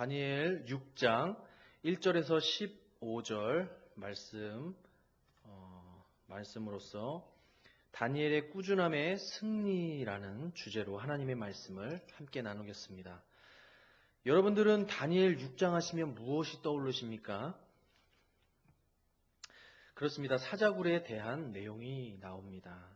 다니엘 6장 1절에서 15절 말씀으로서 다니엘의 꾸준함의 승리라는 주제로 하나님의 말씀을 함께 나누겠습니다. 여러분들은 다니엘 6장 하시면 무엇이 떠오르십니까? 그렇습니다. 사자굴에 대한 내용이 나옵니다.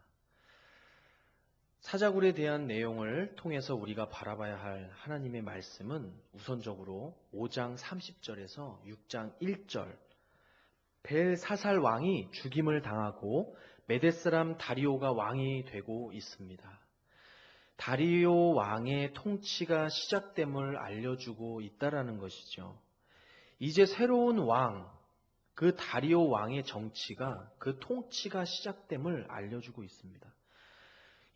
사자굴에 대한 내용을 통해서 우리가 바라봐야 할 하나님의 말씀은 우선적으로 5장 30절에서 6장 1절 벨사살 왕이 죽임을 당하고 메대 사람 다리오가 왕이 되고 있습니다. 다리오 왕의 통치가 시작됨을 알려주고 있다라는 것이죠. 이제 새로운 왕, 그 다리오 왕의 정치가, 그 통치가 시작됨을 알려주고 있습니다.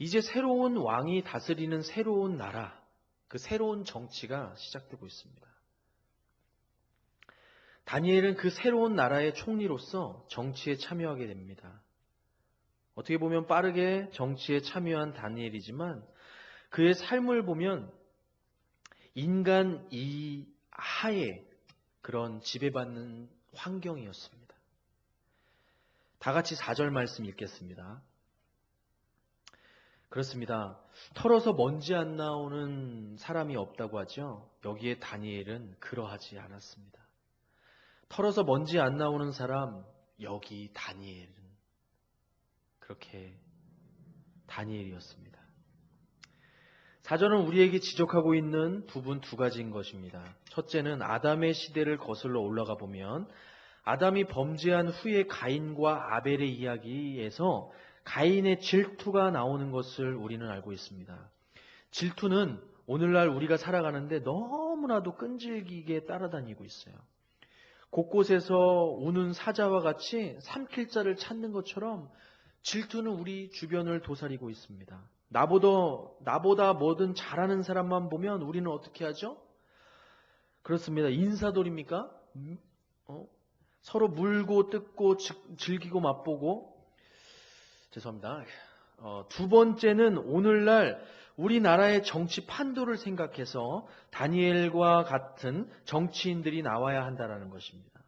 이제 새로운 왕이 다스리는 새로운 나라, 그 새로운 정치가 시작되고 있습니다. 다니엘은 그 새로운 나라의 총리로서 정치에 참여하게 됩니다. 어떻게 보면 빠르게 정치에 참여한 다니엘이지만 그의 삶을 보면 인간 이하의 그런 지배받는 환경이었습니다. 다 같이 4절 말씀 읽겠습니다. 그렇습니다. 털어서 먼지 안 나오는 사람이 없다고 하죠. 여기에 다니엘은 그러하지 않았습니다. 털어서 먼지 안 나오는 사람, 여기 다니엘은 그렇게 다니엘이었습니다. 사전은 우리에게 지적하고 있는 부분 두 가지인 것입니다. 첫째는 아담의 시대를 거슬러 올라가 보면 아담이 범죄한 후에 가인과 아벨의 이야기에서 가인의 질투가 나오는 것을 우리는 알고 있습니다. 질투는 오늘날 우리가 살아가는데 너무나도 끈질기게 따라다니고 있어요. 곳곳에서 우는 사자와 같이 삼킬 자를 찾는 것처럼 질투는 우리 주변을 도사리고 있습니다. 나보다 뭐든 잘하는 사람만 보면 우리는 어떻게 하죠? 그렇습니다. 인사돌입니까? 서로 물고 뜯고 즐기고 맛보고. 죄송합니다. 두 번째는 오늘날 우리나라의 정치 판도를 생각해서 다니엘과 같은 정치인들이 나와야 한다는 것입니다.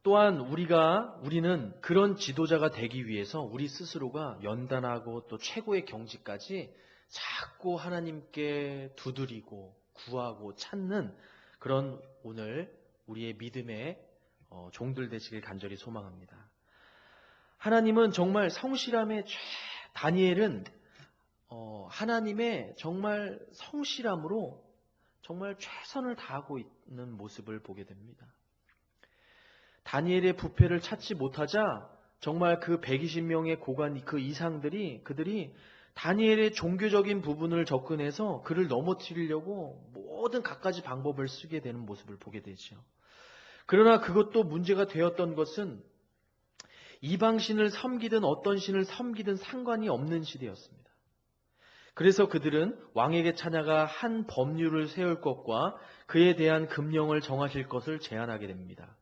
또한 우리는 그런 지도자가 되기 위해서 우리 스스로가 연단하고 또 최고의 경지까지 자꾸 하나님께 두드리고 구하고 찾는 그런 오늘 우리의 믿음의 종들 되시길 간절히 소망합니다. 하나님은 정말 성실함의 다니엘은 하나님의 정말 성실함으로 정말 최선을 다하고 있는 모습을 보게 됩니다. 다니엘의 부패를 찾지 못하자 정말 그 120명의 고관 그 이상들이 그들이 다니엘의 종교적인 부분을 접근해서 그를 넘어뜨리려고 모든 갖가지 방법을 쓰게 되는 모습을 보게 되죠. 그러나 그것도 문제가 되었던 것은 이방신을 섬기든 어떤 신을 섬기든 상관이 없는 시대였습니다. 그래서 그들은 왕에게 찾아가 한 법률을 세울 것과 그에 대한 금령을 정하실 것을 제안하게 됩니다.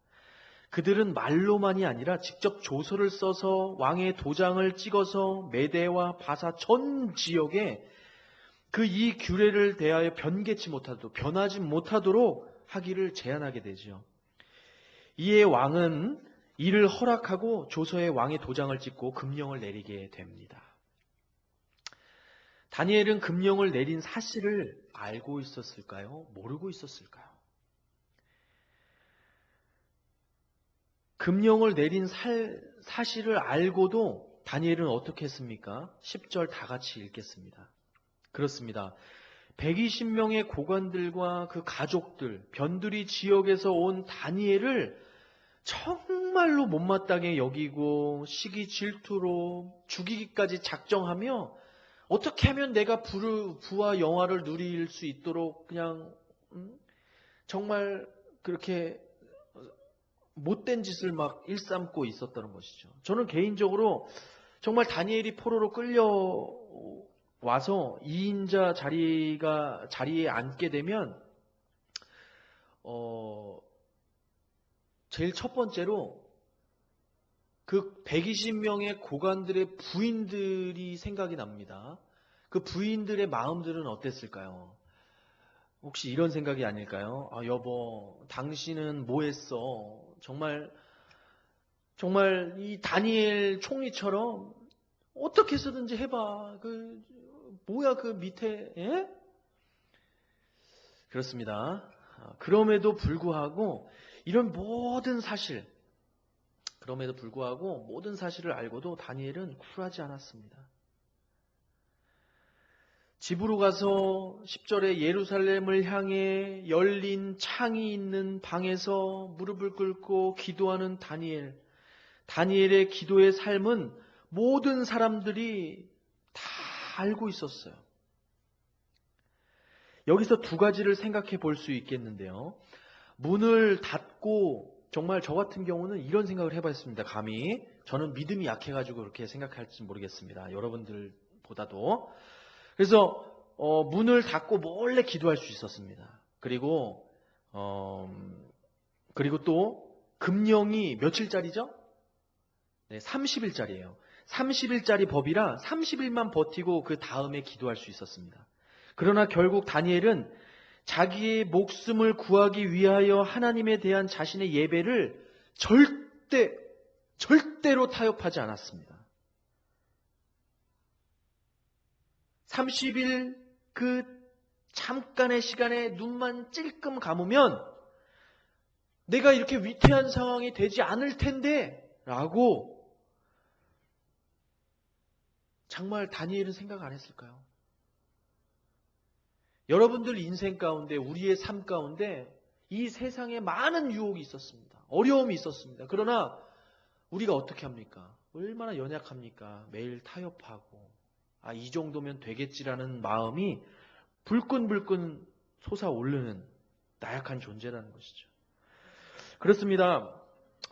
그들은 말로만이 아니라 직접 조서를 써서 왕의 도장을 찍어서 메대와 바사 전 지역에 이 규례를 대하여 변하지 못하도록 하기를 제안하게 되죠. 이에 왕은 이를 허락하고 조서에 왕의 도장을 찍고 금령을 내리게 됩니다. 다니엘은 금령을 내린 사실을 알고 있었을까요? 모르고 있었을까요? 금령을 내린 사실을 알고도 다니엘은 어떻게 했습니까? 10절 다 같이 읽겠습니다. 그렇습니다. 120명의 고관들과 그 가족들, 변두리 지역에서 온 다니엘을 정말로 못마땅해 여기고 시기 질투로 죽이기까지 작정하며 어떻게 하면 내가 부와 영화를 누릴 수 있도록 그냥 정말 그렇게 못된 짓을 막 일삼고 있었다는 것이죠. 저는 개인적으로 정말 다니엘이 포로로 끌려와서 2인자 자리에 앉게 되면 제일 첫 번째로 그 120명의 고관들의 부인들이 생각이 납니다. 그 부인들의 마음들은 어땠을까요? 혹시 이런 생각이 아닐까요? 아, 여보, 당신은 뭐 했어? 정말 이 다니엘 총리처럼 어떻게 해서든지 해봐. 뭐야, 그 밑에, 예? 그렇습니다. 그럼에도 불구하고, 이런 모든 사실, 그럼에도 불구하고 모든 사실을 알고도 다니엘은 쿨하지 않았습니다. 집으로 가서 10절에 예루살렘을 향해 열린 창이 있는 방에서 무릎을 꿇고 기도하는 다니엘. 다니엘의 기도의 삶은 모든 사람들이 다 알고 있었어요. 여기서 두 가지를 생각해 볼 수 있겠는데요. 문을 닫고 정말 저 같은 경우는 이런 생각을 해봤습니다. 감히 저는 믿음이 약해가지고 그렇게 생각할지 모르겠습니다. 여러분들보다도. 그래서 문을 닫고 몰래 기도할 수 있었습니다. 그리고 또 금령이 며칠짜리죠? 네, 30일짜리예요. 30일짜리 법이라 30일만 버티고 그 다음에 기도할 수 있었습니다. 그러나 결국 다니엘은 자기의 목숨을 구하기 위하여 하나님에 대한 자신의 예배를 절대로 타협하지 않았습니다. 30일 그 잠깐의 시간에 눈만 찔끔 감으면 내가 이렇게 위태한 상황이 되지 않을 텐데 라고 정말 다니엘은 생각 안 했을까요? 여러분들 인생 가운데, 우리의 삶 가운데 이 세상에 많은 유혹이 있었습니다. 어려움이 있었습니다. 그러나 우리가 어떻게 합니까? 얼마나 연약합니까? 매일 타협하고 이 정도면 되겠지라는 마음이 불끈불끈 솟아오르는 나약한 존재라는 것이죠. 그렇습니다.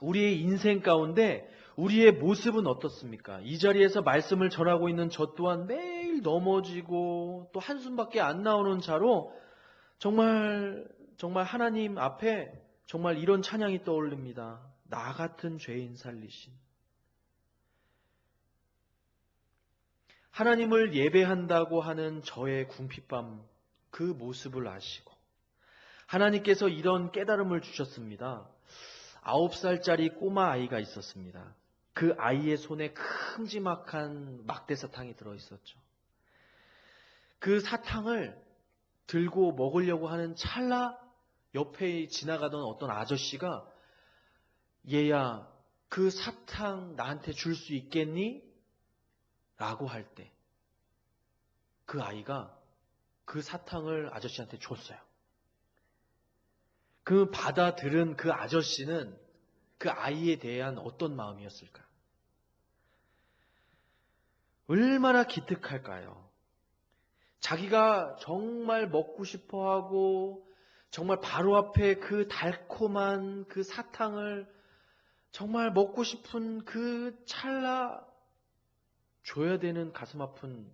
우리의 인생 가운데 우리의 모습은 어떻습니까? 이 자리에서 말씀을 전하고 있는 저 또한 매일 넘어지고 또 한숨밖에 안 나오는 자로 정말 하나님 앞에 정말 이런 찬양이 떠올립니다. 나 같은 죄인 살리신. 하나님을 예배한다고 하는 저의 궁핍함, 그 모습을 아시고 하나님께서 이런 깨달음을 주셨습니다. 9살짜리 꼬마 아이가 있었습니다. 그 아이의 손에 큼지막한 막대사탕이 들어있었죠. 그 사탕을 들고 먹으려고 하는 찰나 옆에 지나가던 어떤 아저씨가 얘야, 그 사탕 나한테 줄 수 있겠니? 라고 할 때 그 아이가 그 사탕을 아저씨한테 줬어요. 그 받아들은 그 아저씨는 그 아이에 대한 어떤 마음이었을까? 얼마나 기특할까요? 자기가 정말 먹고 싶어하고 정말 바로 앞에 그 달콤한 그 사탕을 정말 먹고 싶은 그 찰나 줘야 되는 가슴 아픈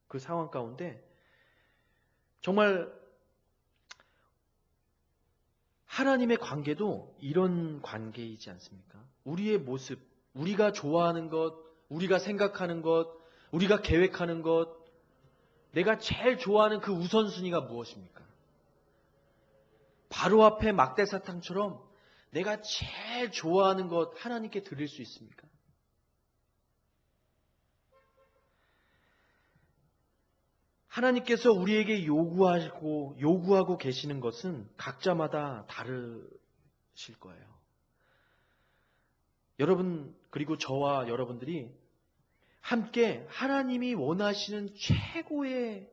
그 상황 가운데 정말 하나님의 관계도 이런 관계이지 않습니까? 우리의 모습, 우리가 좋아하는 것, 우리가 생각하는 것, 우리가 계획하는 것, 내가 제일 좋아하는 그 우선순위가 무엇입니까? 바로 앞에 막대사탕처럼 내가 제일 좋아하는 것 하나님께 드릴 수 있습니까? 하나님께서 우리에게 요구하고 계시는 것은 각자마다 다르실 거예요. 여러분, 그리고 저와 여러분들이 함께 하나님이 원하시는 최고의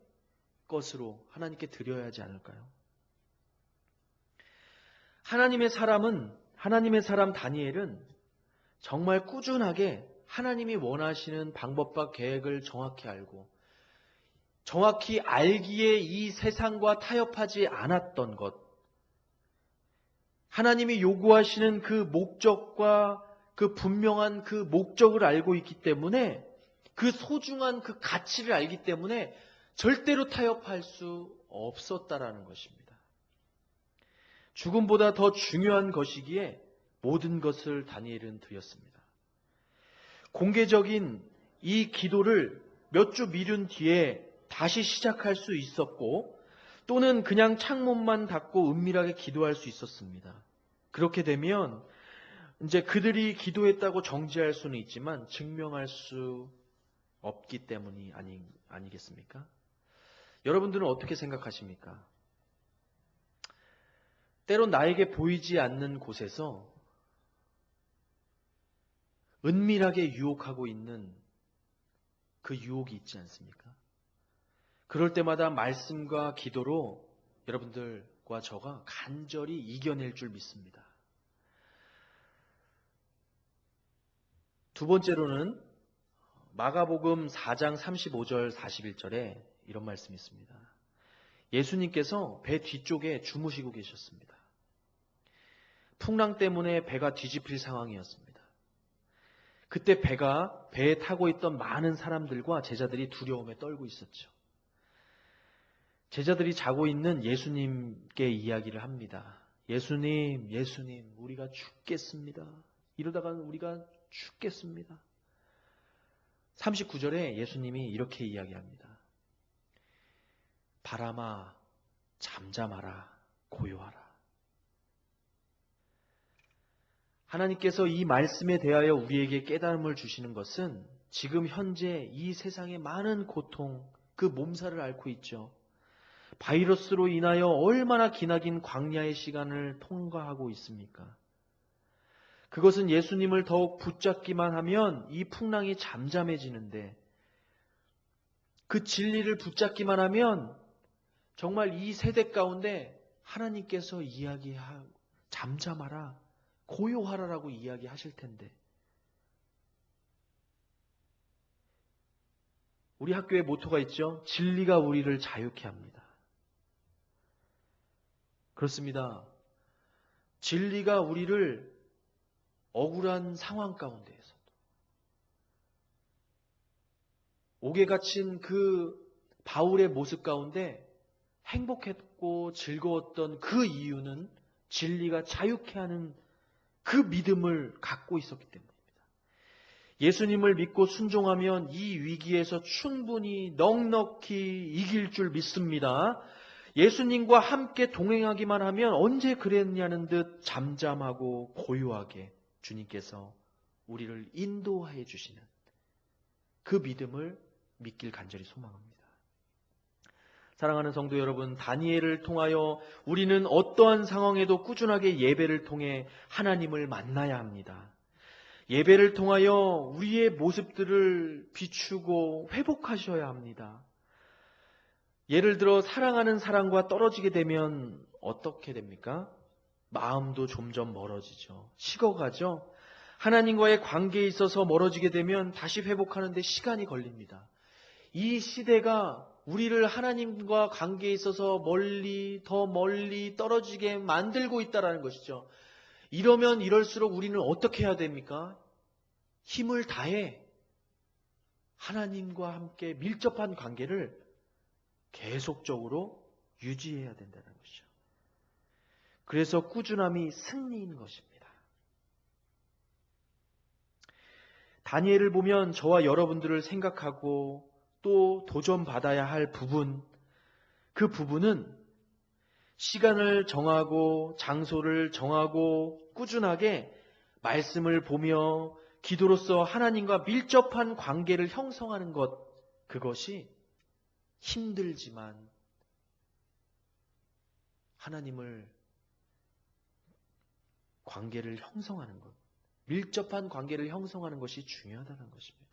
것으로 하나님께 드려야 하지 않을까요? 하나님의 사람 다니엘은 정말 꾸준하게 하나님이 원하시는 방법과 계획을 정확히 알고 정확히 알기에 이 세상과 타협하지 않았던 것, 하나님이 요구하시는 그 목적과 그 분명한 그 목적을 알고 있기 때문에 그 소중한 그 가치를 알기 때문에 절대로 타협할 수 없었다라는 것입니다. 죽음보다 더 중요한 것이기에 모든 것을 다니엘은 드렸습니다. 공개적인 이 기도를 몇 주 미룬 뒤에 다시 시작할 수 있었고 또는 그냥 창문만 닫고 은밀하게 기도할 수 있었습니다. 그렇게 되면 이제 그들이 기도했다고 정죄할 수는 있지만 증명할 수 없기 때문이 아니겠습니까? 여러분들은 어떻게 생각하십니까? 때론 나에게 보이지 않는 곳에서 은밀하게 유혹하고 있는 그 유혹이 있지 않습니까? 그럴 때마다 말씀과 기도로 여러분들과 저가 간절히 이겨낼 줄 믿습니다. 두 번째로는 마가복음 4장 35절 41절에 이런 말씀이 있습니다. 예수님께서 배 뒤쪽에 주무시고 계셨습니다. 풍랑 때문에 배가 뒤집힐 상황이었습니다. 그때 배에 타고 있던 많은 사람들과 제자들이 두려움에 떨고 있었죠. 제자들이 자고 있는 예수님께 이야기를 합니다. 예수님, 우리가 죽겠습니다. 이러다가는 우리가 죽겠습니다. 39절에 예수님이 이렇게 이야기합니다. 바람아, 잠잠하라, 고요하라. 하나님께서 이 말씀에 대하여 우리에게 깨달음을 주시는 것은 지금 현재 이 세상의 많은 고통, 그 몸살을 앓고 있죠. 바이러스로 인하여 얼마나 기나긴 광야의 시간을 통과하고 있습니까? 그것은 예수님을 더욱 붙잡기만 하면 이 풍랑이 잠잠해지는데 그 진리를 붙잡기만 하면 정말 이 세대 가운데 하나님께서 이야기하고 잠잠하라, 고요하라라고 이야기하실 텐데 우리 학교에 모토가 있죠. 진리가 우리를 자유케 합니다. 그렇습니다. 진리가 우리를 억울한 상황 가운데에서도 옥에 갇힌 그 바울의 모습 가운데 행복했고 즐거웠던 그 이유는 진리가 자유케 하는 그 믿음을 갖고 있었기 때문입니다. 예수님을 믿고 순종하면 이 위기에서 충분히 넉넉히 이길 줄 믿습니다. 예수님과 함께 동행하기만 하면 언제 그랬냐는 듯 잠잠하고 고요하게 주님께서 우리를 인도해 주시는 그 믿음을 믿길 간절히 소망합니다. 사랑하는 성도 여러분, 다니엘을 통하여 우리는 어떠한 상황에도 꾸준하게 예배를 통해 하나님을 만나야 합니다. 예배를 통하여 우리의 모습들을 비추고 회복하셔야 합니다. 예를 들어 사랑하는 사람과 떨어지게 되면 어떻게 됩니까? 마음도 점점 멀어지죠. 식어가죠. 하나님과의 관계에 있어서 멀어지게 되면 다시 회복하는 데 시간이 걸립니다. 이 시대가 우리를 하나님과 관계에 있어서 더 멀리 떨어지게 만들고 있다는 것이죠. 이러면 이럴수록 우리는 어떻게 해야 됩니까? 힘을 다해 하나님과 함께 밀접한 관계를 계속적으로 유지해야 된다는 것이죠. 그래서 꾸준함이 승리인 것입니다. 다니엘을 보면 저와 여러분들을 생각하고 또 도전받아야 할 부분, 그 부분은 시간을 정하고 장소를 정하고 꾸준하게 말씀을 보며 기도로서 하나님과 밀접한 관계를 형성하는 것, 그것이 힘들지만 하나님을 관계를 형성하는 것, 밀접한 관계를 형성하는 것이 중요하다는 것입니다.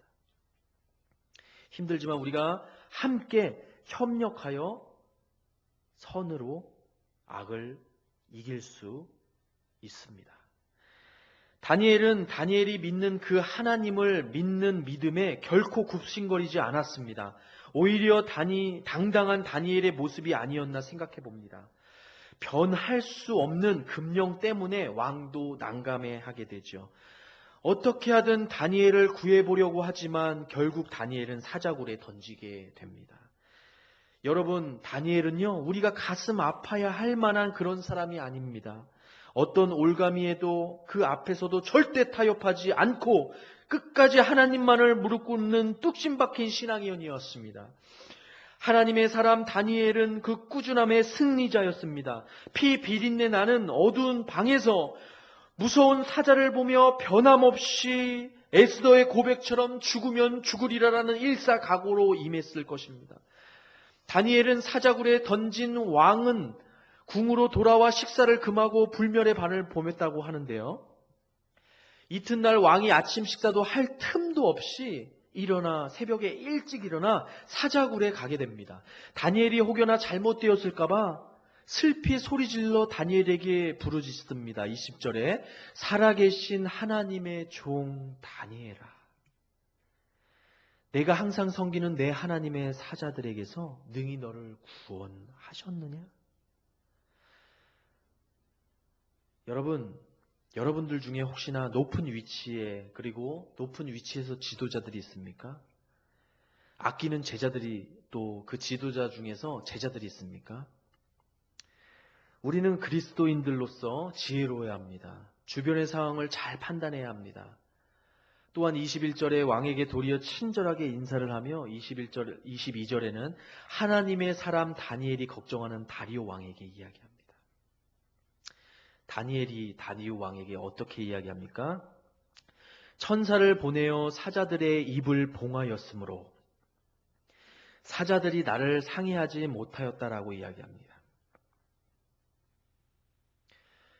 힘들지만 우리가 함께 협력하여 선으로 악을 이길 수 있습니다. 다니엘이 믿는 그 하나님을 믿는 믿음에 결코 굽신거리지 않았습니다. 오히려 당당한 다니엘의 모습이 아니었나 생각해 봅니다. 변할 수 없는 금령 때문에 왕도 난감해하게 되죠. 어떻게 하든 다니엘을 구해보려고 하지만 결국 다니엘은 사자굴에 던지게 됩니다. 여러분, 다니엘은요, 우리가 가슴 아파야 할 만한 그런 사람이 아닙니다. 어떤 올가미에도 그 앞에서도 절대 타협하지 않고 끝까지 하나님만을 무릎 꿇는 뚝심 박힌 신앙인이었습니다. 하나님의 사람 다니엘은 그 꾸준함의 승리자였습니다. 피 비린내 나는 어두운 방에서 무서운 사자를 보며 변함없이 에스더의 고백처럼 죽으면 죽으리라라는 일사각오로 임했을 것입니다. 다니엘은 사자굴에 던진 왕은 궁으로 돌아와 식사를 금하고 불멸의 반을 보냈다고 하는데요. 이튿날 왕이 아침 식사도 할 틈도 없이 새벽에 일찍 일어나 사자굴에 가게 됩니다. 다니엘이 혹여나 잘못되었을까봐 슬피 소리질러 다니엘에게 부르짖습니다. 20절에 살아계신 하나님의 종 다니엘아, 내가 항상 섬기는 내 하나님의 사자들에게서 능히 너를 구원하셨느냐? 여러분들 중에 혹시나 높은 위치에, 그리고 높은 위치에서 지도자들이 있습니까? 아끼는 제자들이, 또 그 지도자 중에서 제자들이 있습니까? 우리는 그리스도인들로서 지혜로워야 합니다. 주변의 상황을 잘 판단해야 합니다. 또한 21절에 왕에게 도리어 친절하게 인사를 하며 22절에는 하나님의 사람 다니엘이 걱정하는 다리오 왕에게 이야기합니다. 다니엘이 다리오 왕에게 어떻게 이야기합니까? 천사를 보내어 사자들의 입을 봉하였으므로 사자들이 나를 상해하지 못하였다라고 이야기합니다.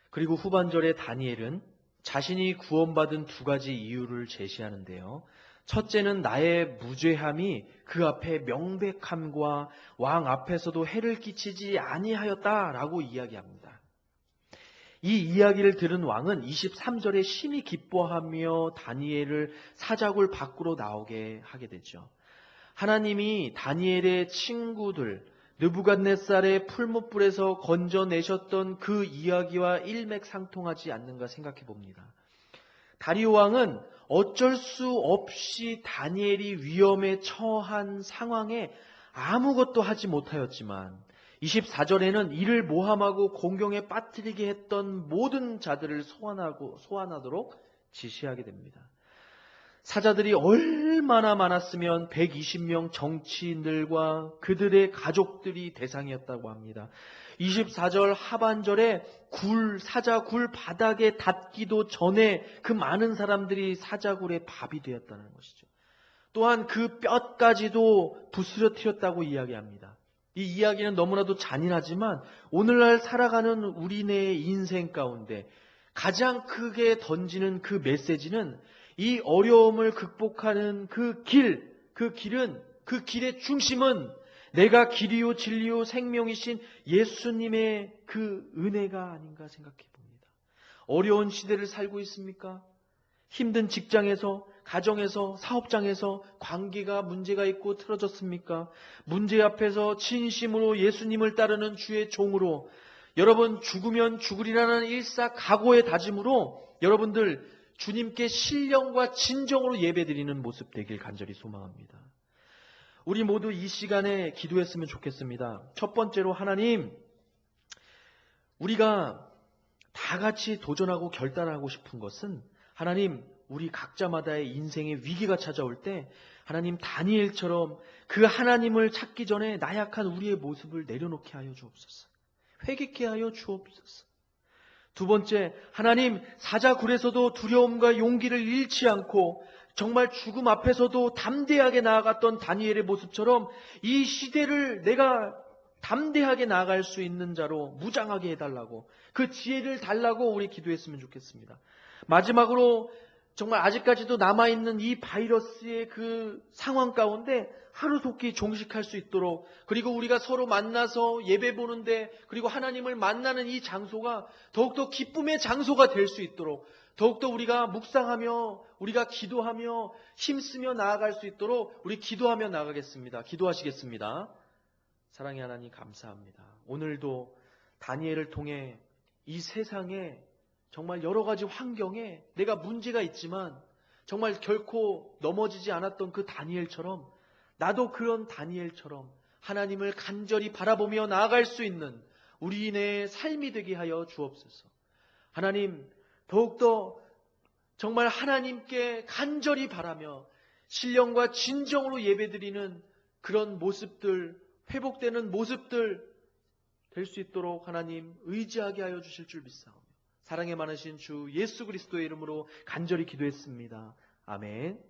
그리고 후반절에 다니엘은 자신이 구원받은 두 가지 이유를 제시하는데요. 첫째는 나의 무죄함이 그 앞에 명백함과 왕 앞에서도 해를 끼치지 아니하였다라고 이야기합니다. 이 이야기를 들은 왕은 23절에 심히 기뻐하며 다니엘을 사자굴 밖으로 나오게 하게 되죠. 하나님이 다니엘의 친구들 느부갓네살의 풀무불에서 건져내셨던 그 이야기와 일맥상통하지 않는가 생각해 봅니다. 다리오 왕은 어쩔 수 없이 다니엘이 위험에 처한 상황에 아무것도 하지 못하였지만 24절에는 이를 모함하고 공경에 빠뜨리게 했던 모든 자들을 소환하도록 지시하게 됩니다. 사자들이 얼마나 많았으면 120명 정치인들과 그들의 가족들이 대상이었다고 합니다. 24절 하반절에 사자굴 바닥에 닿기도 전에 그 많은 사람들이 사자굴의 밥이 되었다는 것이죠. 또한 그 뼈까지도 부스러뜨렸다고 이야기합니다. 이 이야기는 너무나도 잔인하지만 오늘날 살아가는 우리네 인생 가운데 가장 크게 던지는 그 메시지는 이 어려움을 극복하는 그 길의 중심은 내가 길이요 진리요 생명이신 예수님의 그 은혜가 아닌가 생각해 봅니다. 어려운 시대를 살고 있습니까? 힘든 직장에서, 가정에서, 사업장에서 관계가 문제가 있고 틀어졌습니까? 문제 앞에서 진심으로 예수님을 따르는 주의 종으로 여러분 죽으면 죽으리라는 일사각오의 다짐으로 여러분들 주님께 신령과 진정으로 예배드리는 모습 되길 간절히 소망합니다. 우리 모두 이 시간에 기도했으면 좋겠습니다. 첫 번째로 하나님, 우리가 다 같이 도전하고 결단하고 싶은 것은 하나님, 우리 각자마다의 인생의 위기가 찾아올 때 하나님 다니엘처럼 그 하나님을 찾기 전에 나약한 우리의 모습을 내려놓게 하여 주옵소서. 회개케 하여 주옵소서. 두 번째, 하나님 사자굴에서도 두려움과 용기를 잃지 않고 정말 죽음 앞에서도 담대하게 나아갔던 다니엘의 모습처럼 이 시대를 내가 담대하게 나아갈 수 있는 자로 무장하게 해달라고, 그 지혜를 달라고 우리 기도했으면 좋겠습니다. 마지막으로 정말 아직까지도 남아있는 이 바이러스의 그 상황 가운데 하루속히 종식할 수 있도록, 그리고 우리가 서로 만나서 예배 보는데, 그리고 하나님을 만나는 이 장소가 더욱더 기쁨의 장소가 될 수 있도록, 더욱더 우리가 묵상하며 우리가 기도하며 힘쓰며 나아갈 수 있도록 우리 기도하며 나가겠습니다. 기도하시겠습니다. 사랑의 하나님 감사합니다. 오늘도 다니엘을 통해 이 세상에 정말 여러 가지 환경에 내가 문제가 있지만 정말 결코 넘어지지 않았던 그 다니엘처럼, 나도 그런 다니엘처럼 하나님을 간절히 바라보며 나아갈 수 있는 우리의 삶이 되게 하여 주옵소서. 하나님, 더욱더 정말 하나님께 간절히 바라며 신령과 진정으로 예배드리는 그런 모습들 회복되는 모습들 될 수 있도록 하나님 의지하게 하여 주실 줄 믿사오며 사랑에 많으신 주 예수 그리스도의 이름으로 간절히 기도했습니다. 아멘.